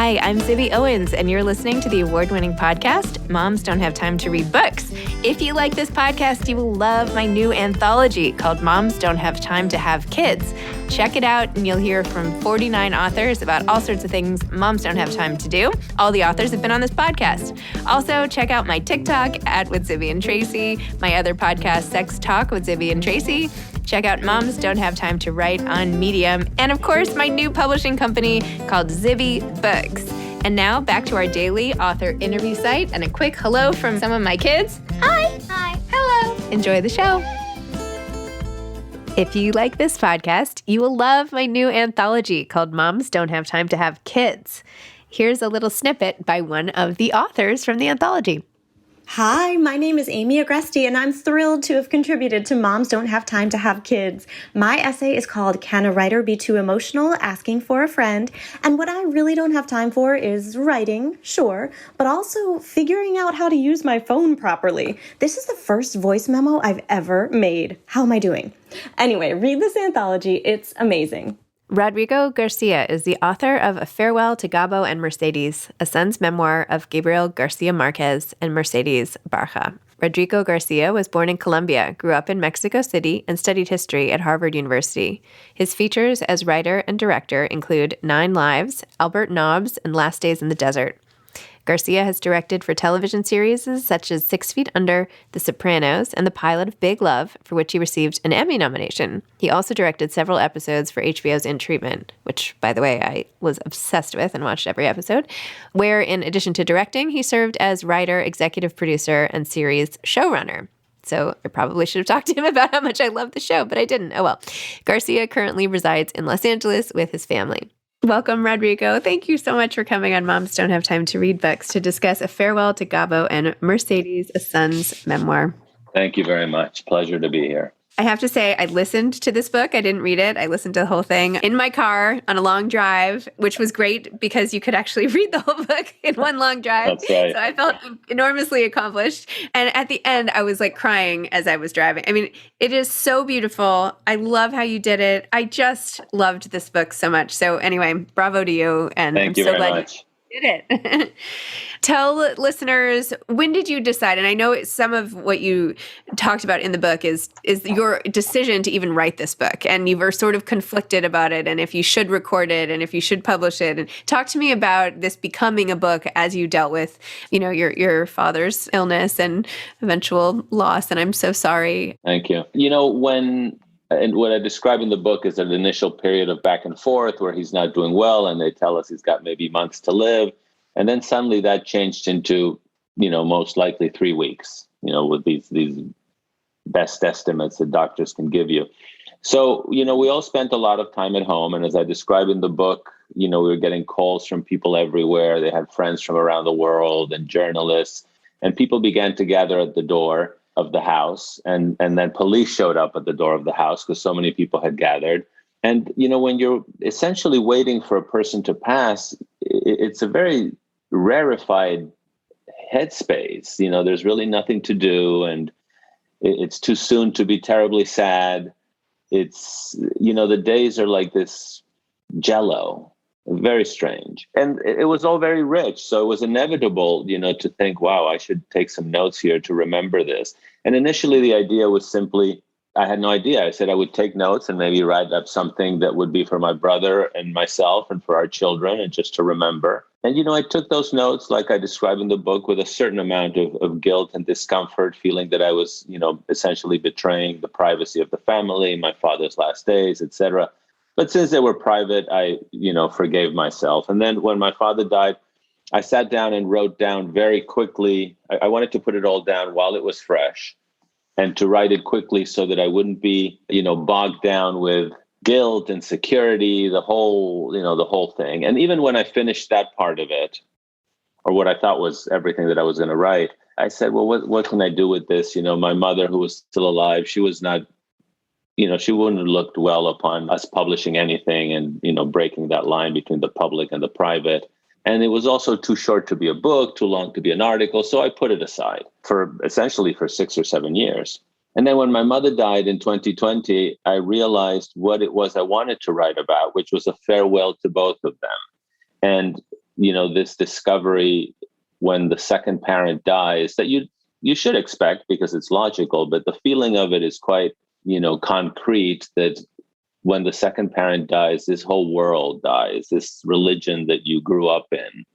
Hi, I'm Zibby Owens, and you're listening to the award-winning podcast, Moms Don't Have Time to Read Books. If you like this podcast, you will love my new anthology called Moms Don't Have Time to Have Kids. Check it out, and you'll hear from 49 authors about all sorts of things moms don't have time to do. All the authors have been on this podcast. Also, check out my TikTok, @with Zibby and Tracy, my other podcast, Sex Talk with Zibby and Tracy. Check out Moms Don't Have Time to Write on Medium. And of course, my new publishing company called Zibby Books. And now back to our daily author interview site and a quick hello from some of my kids. Hi. Hi. Hello. Enjoy the show. If you like this podcast, you will love my new anthology called Moms Don't Have Time to Have Kids. Here's a little snippet by one of the authors from the anthology. Hi, my name is Amy Agresti, and I'm thrilled to have contributed to Moms Don't Have Time to Have Kids. My essay is called Can a Writer Be Too Emotional? Asking for a Friend. And what I really don't have time for is writing, sure, but also figuring out how to use my phone properly. This is the first voice memo I've ever made. How am I doing? Anyway, read this anthology. It's amazing. Rodrigo García is the author of A Farewell to Gabo and Mercedes, a son's memoir of Gabriel García Márquez and Mercedes Barja. Rodrigo García was born in Colombia, grew up in Mexico City, and studied history at Harvard University. His features as writer and director include 9 Lives, Albert Nobbs, and Last Days in the Desert. Garcia has directed for television series such as 6 Feet Under, The Sopranos, and the pilot of Big Love, for which he received an Emmy nomination. He also directed several episodes for HBO's In Treatment, which, by the way, I was obsessed with and watched every episode, where, in addition to directing, he served as writer, executive producer, and series showrunner. So I probably should have talked to him about how much I love the show, but I didn't. Oh well. Garcia currently resides in Los Angeles with his family. Welcome, Rodrigo. Thank you so much for coming on Moms Don't Have Time to Read Books to discuss A Farewell to Gabo and Mercedes, a son's memoir. Thank you very much. Pleasure to be here. I have to say, I listened to this book. I didn't read it. I listened to the whole thing in my car on a long drive, which was great because you could actually read the whole book in one long drive. That's right. So I felt enormously accomplished. And at the end, I was like crying as I was driving. I mean, it is so beautiful. I love how you did it. I just loved this book so much. So anyway, bravo to you. And Thank you so very glad much. You did it. Tell listeners, when did you decide? And I know some of what you talked about in the book is your decision to even write this book, and you were sort of conflicted about it, and if you should record it, and if you should publish it. And talk to me about this becoming a book as you dealt with, your father's illness and eventual loss. And I'm so sorry. Thank you. And what I describe in the book is an initial period of back and forth where he's not doing well, and they tell us he's got maybe months to live. And then suddenly that changed into, most likely 3 weeks, with these best estimates that doctors can give you. So, we all spent a lot of time at home. And as I describe in the book, we were getting calls from people everywhere. They had friends from around the world and journalists, and people began to gather at the door of the house. And then police showed up at the door of the house because so many people had gathered. And, when you're essentially waiting for a person to pass, it's a very rarefied headspace. There's really nothing to do, and it's too soon to be terribly sad. It's, the days are like this jello, very strange. And it was all very rich. So it was inevitable, to think, wow, I should take some notes here to remember this. And initially the idea was simply, I had no idea. I said I would take notes and maybe write up something that would be for my brother and myself and for our children, and just to remember. And, I took those notes, like I describe in the book, with a certain amount of guilt and discomfort, feeling that I was, essentially betraying the privacy of the family, my father's last days, etc. But since they were private, I, forgave myself. And then when my father died, I sat down and wrote down very quickly. I wanted to put it all down while it was fresh, and to write it quickly so that I wouldn't be, bogged down with guilt, insecurity, the whole thing. And even when I finished that part of it, or what I thought was everything that I was going to write, I said, well, what can I do with this? My mother, who was still alive, she was not, she wouldn't have looked well upon us publishing anything and, breaking that line between the public and the private. And it was also too short to be a book, too long to be an article. So I put it aside essentially for 6 or 7 years. And then when my mother died in 2020, I realized what it was I wanted to write about, which was a farewell to both of them. And this discovery when the second parent dies that you should expect because it's logical, but the feeling of it is quite, concrete, that when the second parent dies, this whole world dies, this religion that you grew up in,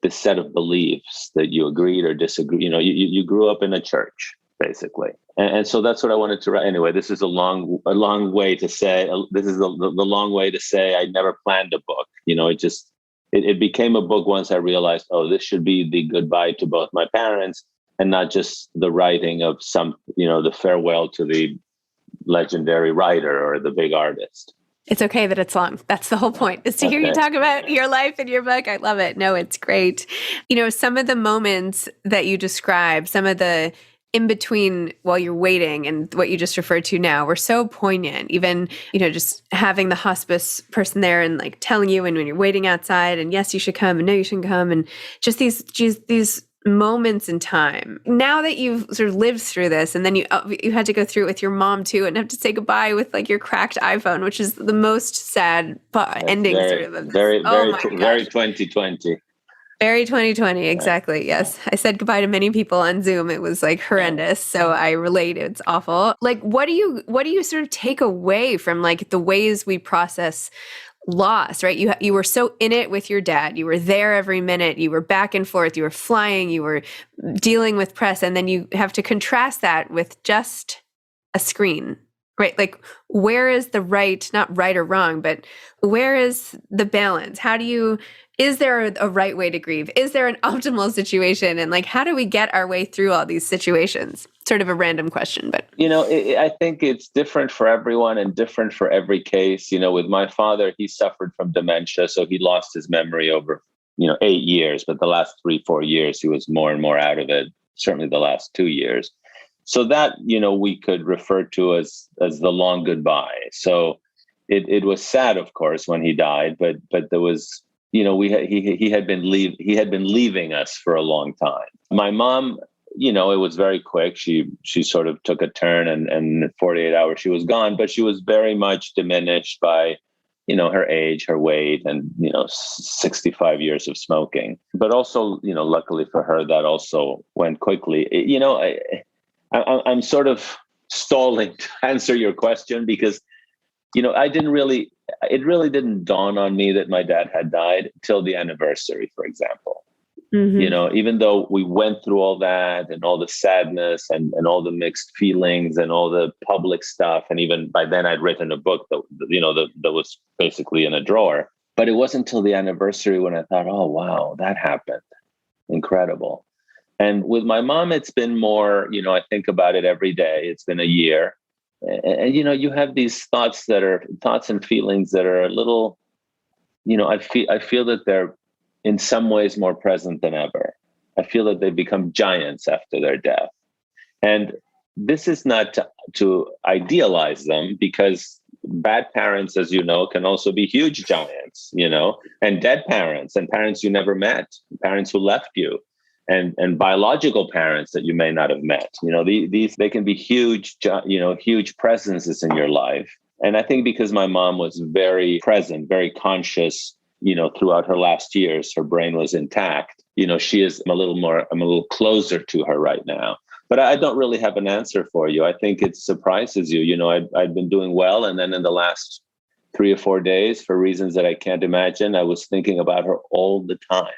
this set of beliefs that you agreed or disagreed. You grew up in a church, basically. And so that's what I wanted to write. Anyway, this is a long way to say, the long way to say I never planned a book. It became a book once I realized, this should be the goodbye to both my parents and not just the writing of the farewell to the legendary writer or the big artist. It's okay that it's long. That's the whole point, is to hear you talk about your life in your book. I love it. No, it's great. Some of the moments that you describe, some of the in between while you're waiting and what you just referred to now were so poignant. Even, just having the hospice person there and like telling you and when you're waiting outside and yes, you should come and no, you shouldn't come. And just these moments in time. Now that you've sort of lived through this, and then you had to go through it with your mom too, and have to say goodbye with like your cracked iPhone, which is the most sad ending very, sort of this. Very 2020. Very 2020, exactly. Yes. I said goodbye to many people on Zoom. It was like horrendous. So I relate. It's awful. Like, what do you sort of take away from like the ways we process loss, right? You were so in it with your dad. You were there every minute. You were back and forth. You were flying. You were dealing with press. And then you have to contrast that with just a screen, right? Like, where is the not right or wrong, but where is the balance? Is there a right way to grieve? Is there an optimal situation? And like, how do we get our way through all these situations? Sort of a random question, but. I think it's different for everyone and different for every case. With my father, he suffered from dementia. So he lost his memory over, 8 years, but the last 3-4 years, he was more and more out of it. Certainly the last 2 years. So that, we could refer to as the long goodbye. So it was sad, of course, when he died, but there was, he had been leaving us for a long time. My mom, it was very quick. She sort of took a turn and in 48 hours she was gone, but she was very much diminished by, her age, her weight, and, 65 years of smoking. But also, luckily for her, that also went quickly. I'm sort of stalling to answer your question because, it really didn't dawn on me that my dad had died till the anniversary, for example. Mm-hmm. Even though we went through all that and all the sadness and all the mixed feelings and all the public stuff. And even by then I'd written a book that was basically in a drawer. But it wasn't until the anniversary when I thought, oh, wow, that happened. Incredible. And with my mom, it's been more, I think about it every day. It's been a year. And, you have these thoughts and feelings that are a little, I feel that they're in some ways more present than ever. I feel that they become giants after their death. And this is not to idealize them, because bad parents, as you know, can also be huge giants, and dead parents and parents you never met, parents who left you. And biological parents that you may not have met, they can be huge, huge presences in your life. And I think because my mom was very present, very conscious, throughout her last years, her brain was intact. I'm a little closer to her right now. But I don't really have an answer for you. I think it surprises you. I'd been doing well. And then in the last 3 or 4 days, for reasons that I can't imagine, I was thinking about her all the time.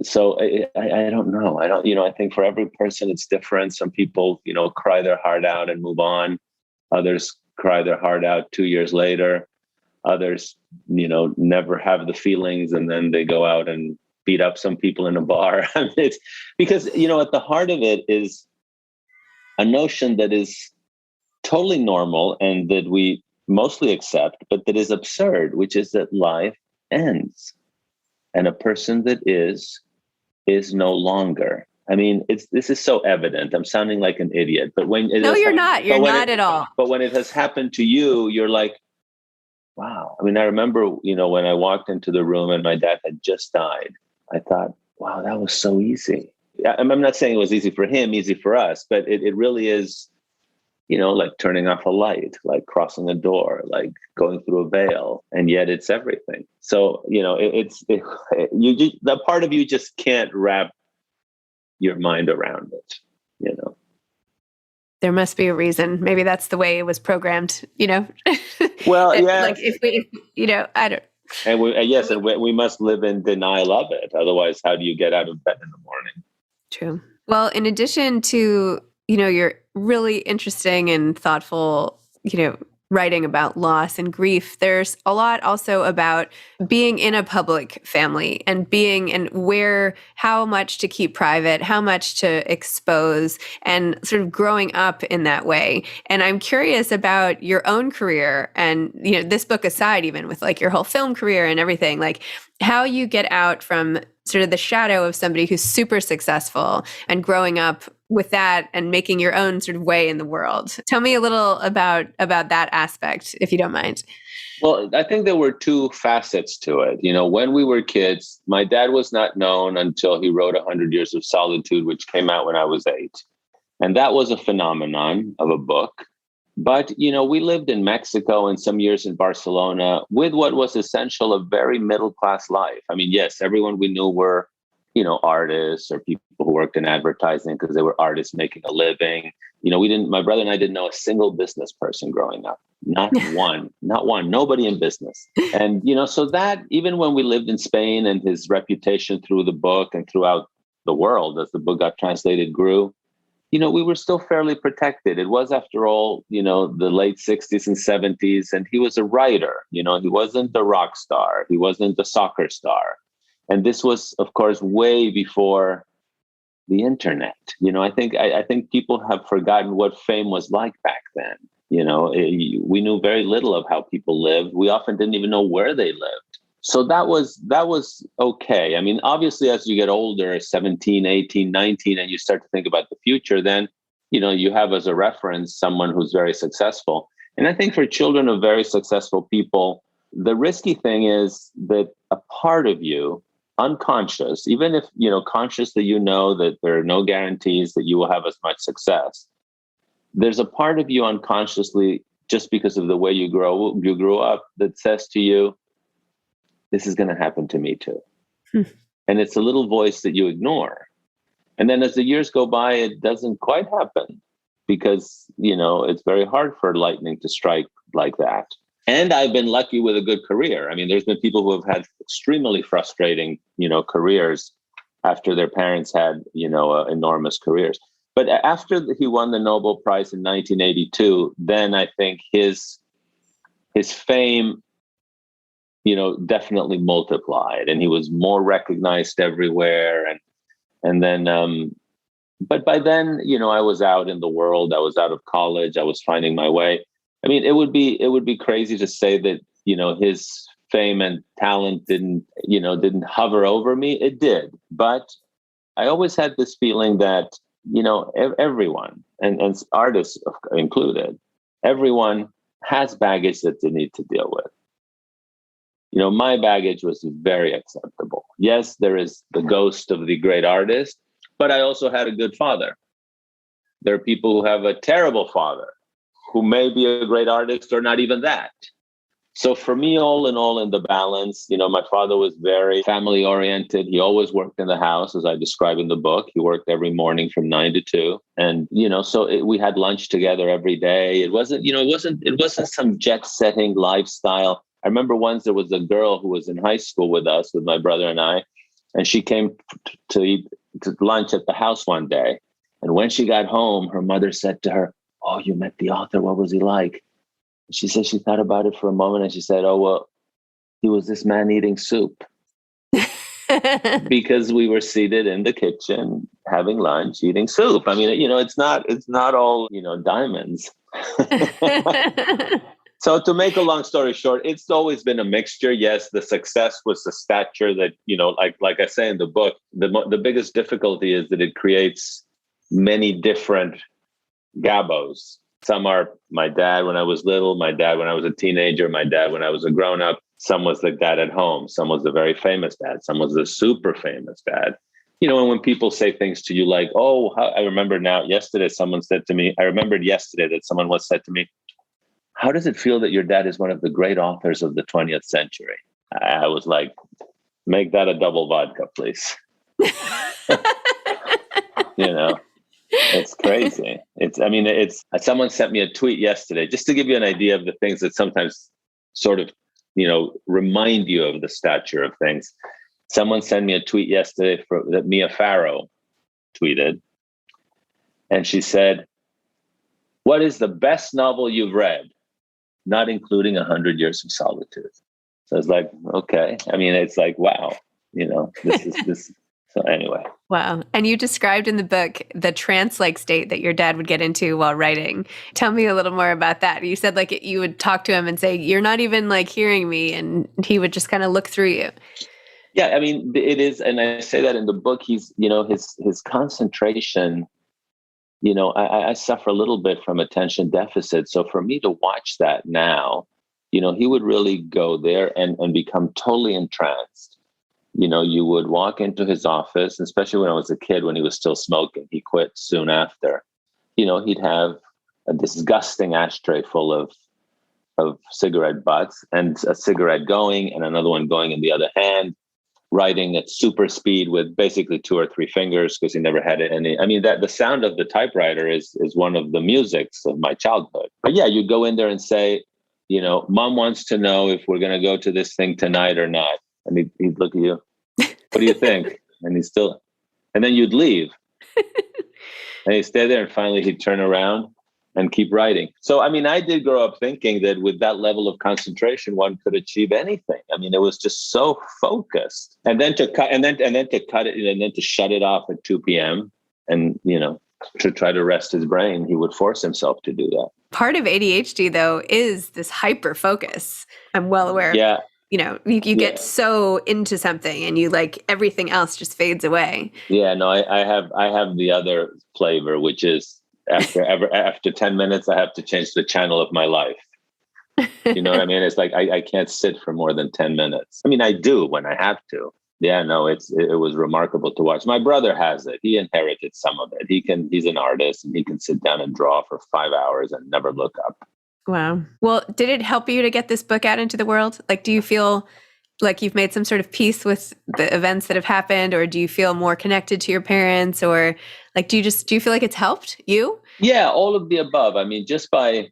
So I don't know. I think for every person it's different. Some people, cry their heart out and move on. Others cry their heart out 2 years later. Others, never have the feelings, and then they go out and beat up some people in a bar. It's because, at the heart of it is a notion that is totally normal and that we mostly accept, but that is absurd, which is that life ends. And a person that is no longer. I mean, this is so evident. I'm sounding like an idiot, but when you're not. You're not at all. But when it has happened to you, you're like, wow. I mean, I remember, when I walked into the room and my dad had just died, I thought, wow, that was so easy. I'm not saying it was easy for him, easy for us, but it really is like turning off a light, like crossing a door, like going through a veil, and yet it's everything. So, the part of you just can't wrap your mind around it. There must be a reason. Maybe that's the way it was programmed, Well, yeah. Like if we, I don't. And we must live in denial of it. Otherwise, how do you get out of bed in the morning? True. Well, in addition to, your really interesting and thoughtful, writing about loss and grief, there's a lot also about being in a public family and how much to keep private, how much to expose, and sort of growing up in that way. And I'm curious about your own career and, this book aside, even with like your whole film career and everything, like how you get out from sort of the shadow of somebody who's super successful and growing up with that and making your own sort of way in the world. Tell me a little about that aspect, if you don't mind. Well, I think there were two facets to it. When we were kids, my dad was not known until he wrote 100 Years of Solitude, which came out when I was 8. And that was a phenomenon of a book. But, we lived in Mexico and some years in Barcelona with what was essential a very middle-class life. I mean, yes, everyone we knew were, artists or people who worked in advertising because they were artists making a living. My brother and I didn't know a single business person growing up. Not one, nobody in business. And, so that even when we lived in Spain and his reputation through the book and throughout the world as the book got translated grew, we were still fairly protected. It was, after all, the late 60s and 70s, and he was a writer. He wasn't the rock star. He wasn't the soccer star. And this was, of course, way before the internet. I think people have forgotten what fame was like back then. We knew very little of how people lived. We often didn't even know where they lived. So that was okay. I mean, obviously, as you get older, 17, 18, 19, and you start to think about the future, then, you have as a reference someone who's very successful. And I think for children of very successful people, the risky thing is that a part of you, unconscious, even if, conscious that that there are no guarantees that you will have as much success, there's a part of you unconsciously, just because of the way you grew up, that says to you, this is going to happen to me too. And it's a little voice that you ignore. And then as the years go by, it doesn't quite happen because, it's very hard for lightning to strike like that. And I've been lucky with a good career. I mean, there's been people who have had extremely frustrating, careers after their parents had, enormous careers. But after he won the Nobel Prize in 1982, then I think his fame, definitely multiplied, and he was more recognized everywhere. And then, but by then, I was out in the world. I was out of college. I was finding my way. I mean, it would be crazy to say that, his fame and talent didn't hover over me. It did. But I always had this feeling that, everyone, and artists included, everyone has baggage that they need to deal with. My baggage was very acceptable. Yes, there is the ghost of the great artist, but I also had a good father. There are people who have a terrible father who may be a great artist or not even that. So for me, all in all, in the balance, my father was very family oriented. He always worked in the house, as I describe in the book. He worked every morning from 9 to 2. And, we had lunch together every day. It wasn't some jet setting lifestyle. I remember once there was a girl who was in high school with us, with my brother and I, and she came to eat lunch at the house one day. And when she got home, her mother said to her, "Oh, you met the author. What was he like?" She said she thought about it for a moment and she said, "Oh, well, he was this man eating soup." Because we were seated in the kitchen having lunch, eating soup. I mean, it's not all, diamonds. So to make a long story short, it's always been a mixture. Yes, the success was the stature that, like I say in the book, the biggest difficulty is that it creates many different Gabos. Some are my dad when I was little, my dad when I was a teenager, my dad when I was a grown-up. Some was the dad at home. Some was the very famous dad. Some was the super famous dad. And when people say things to you like, oh, I remember now, yesterday, someone said to me, I remembered yesterday that someone once said to me, how does it feel that your dad is one of the great authors of the 20th century? I was like, make that a double vodka, please. It's crazy. Someone sent me a tweet yesterday, just to give you an idea of the things that sometimes sort of, remind you of the stature of things. Someone sent me a tweet yesterday that Mia Farrow tweeted. And she said, what is the best novel you've read? Not including 100 Years of Solitude. So it's like, okay. It's like, wow, this is this. So anyway. Wow. And you described in the book the trance-like state that your dad would get into while writing. Tell me a little more about that. You said like you would talk to him and say, you're not even like hearing me. And he would just kind of look through you. Yeah, it is. And I say that in the book, he's, his concentration, I suffer a little bit from attention deficit. So for me to watch that now, he would really go there and become totally entranced. You would walk into his office, especially when I was a kid, when he was still smoking. He quit soon after. He'd have a disgusting ashtray full of cigarette butts and a cigarette going and another one going in the other hand, writing at super speed with basically 2 or 3 fingers because he never had any. That the sound of the typewriter is one of the musics of my childhood. But yeah, you'd go in there and say, Mom wants to know if we're going to go to this thing tonight or not. And he'd look at you. What do you think? And then you'd leave. And he'd stay there and finally he'd turn around and keep writing. So, I did grow up thinking that with that level of concentration, one could achieve anything. It was just so focused. And then to cut, and then to cut it, and then to shut it off at 2 p.m. and, to try to rest his brain, he would force himself to do that. Part of ADHD, though, is this hyper focus. I'm well aware of. Yeah. You get so into something and you like everything else just fades away. Yeah, no, I have the other flavor, which is after 10 minutes, I have to change the channel of my life. You know what I mean? It's like, I can't sit for more than 10 minutes. I do when I have to. Yeah, no, it was remarkable to watch. My brother has it. He inherited some of it. He's an artist and he can sit down and draw for 5 hours and never look up. Wow. Well, did it help you to get this book out into the world? Like, do you feel like you've made some sort of peace with the events that have happened, or do you feel more connected to your parents, or like, do you feel like it's helped you? Yeah, all of the above. Just by,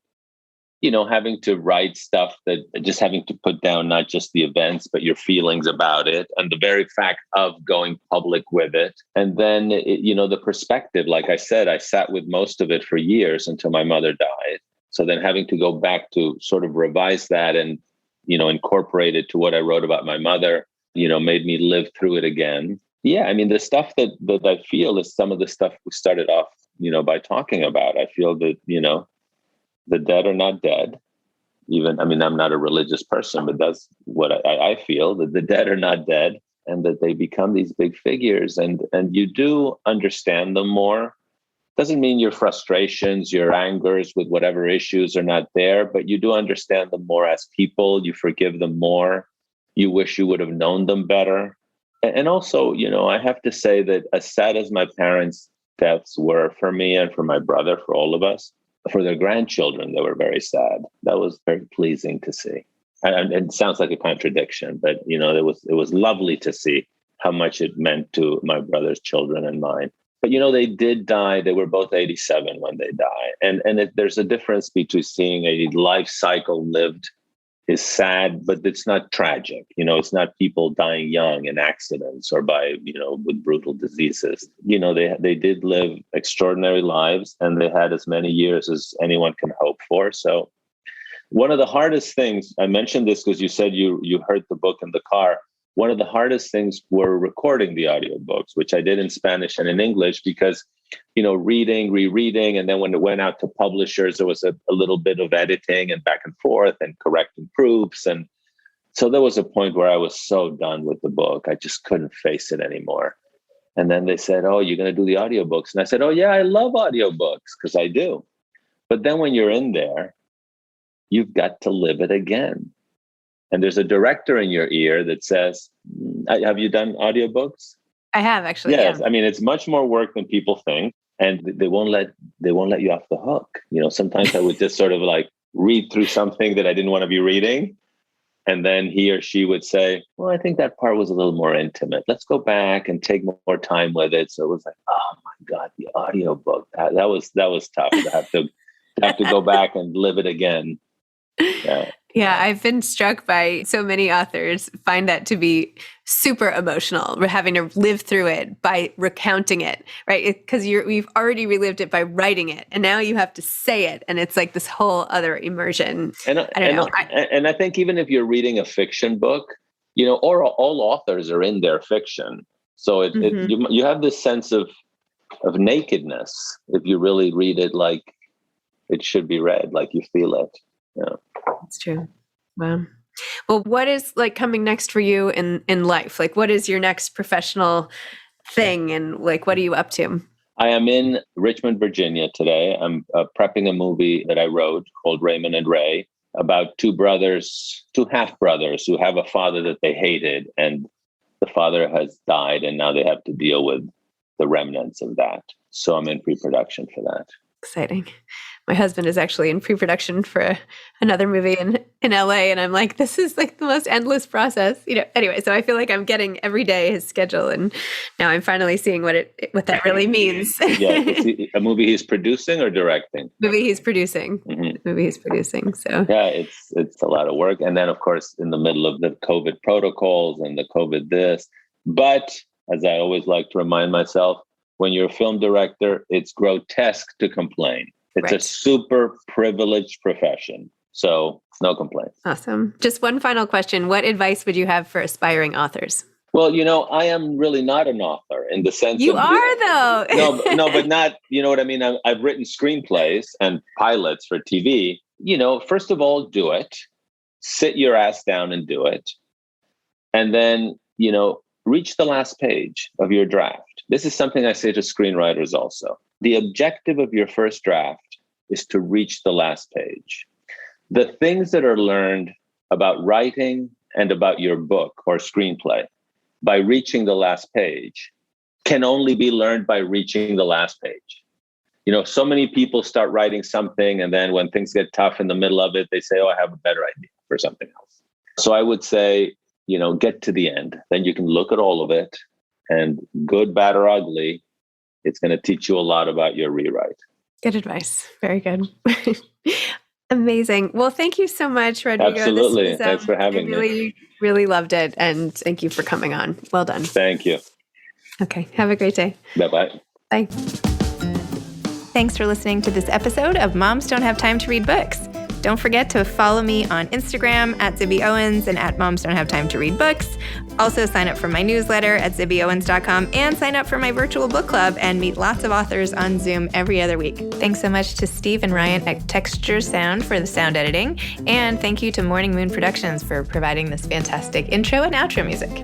having to write stuff just having to put down not just the events, but your feelings about it and the very fact of going public with it. And then, the perspective, like I said, I sat with most of it for years until my mother died. So then having to go back to sort of revise that and, incorporate it to what I wrote about my mother, made me live through it again. Yeah, the stuff that I feel is some of the stuff we started off, by talking about. I feel that, the dead are not dead. Even, I'm not a religious person, but that's what I feel, that the dead are not dead and that they become these big figures and you do understand them more. Doesn't mean your frustrations, your angers with whatever issues are not there, but you do understand them more as people. You forgive them more. You wish you would have known them better. And also, I have to say that as sad as my parents' deaths were for me and for my brother, for all of us, for their grandchildren, they were very sad. That was very pleasing to see. And it sounds like a contradiction, but, it was lovely to see how much it meant to my brother's children and mine. But, they did die. They were both 87 when they died. And there's a difference between seeing a life cycle lived is sad, but it's not tragic. It's not people dying young in accidents or by, with brutal diseases. They did live extraordinary lives and they had as many years as anyone can hope for. So one of the hardest things, I mentioned this because you said you heard the book in the car. One of the hardest things were recording the audiobooks, which I did in Spanish and in English because, reading, rereading. And then when it went out to publishers, there was a little bit of editing and back and forth and correcting proofs. And so there was a point where I was so done with the book. I just couldn't face it anymore. And then they said, oh, you're going to do the audiobooks. And I said, oh, yeah, I love audiobooks because I do. But then when you're in there, you've got to live it again. And there's a director in your ear that says, have you done audiobooks? I have actually. Yes. Yeah. I mean, it's much more work than people think, and they won't let you off the hook. Sometimes I would just sort of like read through something that I didn't want to be reading. And then he or she would say, well, I think that part was a little more intimate. Let's go back and take more time with it. So it was like, oh my God, the audiobook. That was tough to have to go back and live it again. Yeah. Yeah, I've been struck by so many authors find that to be super emotional. We're having to live through it by recounting it, right? Because we've already relived it by writing it, and now you have to say it, and it's like this whole other immersion. And I don't know. And I think even if you're reading a fiction book, or all authors are in their fiction, so you have this sense of nakedness if you really read it like it should be read, like you feel it. Yeah. That's true. Wow. Well, what is like coming next for you in life? Like, what is your next professional thing? And like, what are you up to? I am in Richmond, Virginia today. I'm prepping a movie that I wrote called Raymond and Ray about two half brothers who have a father that they hated, and the father has died, and now they have to deal with the remnants of that. So I'm in pre-production for that. Exciting. My husband is actually in pre-production for another movie in LA. And I'm like, this is like the most endless process, anyway. So I feel like I'm getting every day his schedule. And now I'm finally seeing what that really means. Yeah. Is a movie he's producing or directing? Movie he's producing. Mm-hmm. Movie he's producing. So yeah, it's a lot of work. And then of course, in the middle of the COVID protocols and the COVID this, but as I always like to remind myself, when you're a film director, it's grotesque to complain. It's a super privileged profession. So no complaints. Awesome. Just one final question. What advice would you have for aspiring authors? Well, I am really not an author in the sense you are though. No, but not, you know what I mean? I've written screenplays and pilots for TV. First of all, do it. Sit your ass down and do it. And then, reach the last page of your draft. This is something I say to screenwriters also. The objective of your first draft is to reach the last page. The things that are learned about writing and about your book or screenplay by reaching the last page can only be learned by reaching the last page. So many people start writing something, and then when things get tough in the middle of it, they say, oh, I have a better idea for something else. So I would say, get to the end. Then you can look at all of it, and good, bad, or ugly, it's going to teach you a lot about your rewrite. Good advice. Very good. Amazing. Well, thank you so much, Rodrigo. Absolutely. Thanks for having me. Really loved it. And thank you for coming on. Well done. Thank you. Okay. Have a great day. Bye-bye. Bye. Thanks for listening to this episode of Moms Don't Have Time to Read Books. Don't forget to follow me on Instagram at Zibby Owens and at Moms Don't Have Time to Read Books. Also sign up for my newsletter at zibbyowens.com and sign up for my virtual book club and meet lots of authors on Zoom every other week. Thanks so much to Steve and Ryan at Texture Sound for the sound editing. And thank you to Morning Moon Productions for providing this fantastic intro and outro music.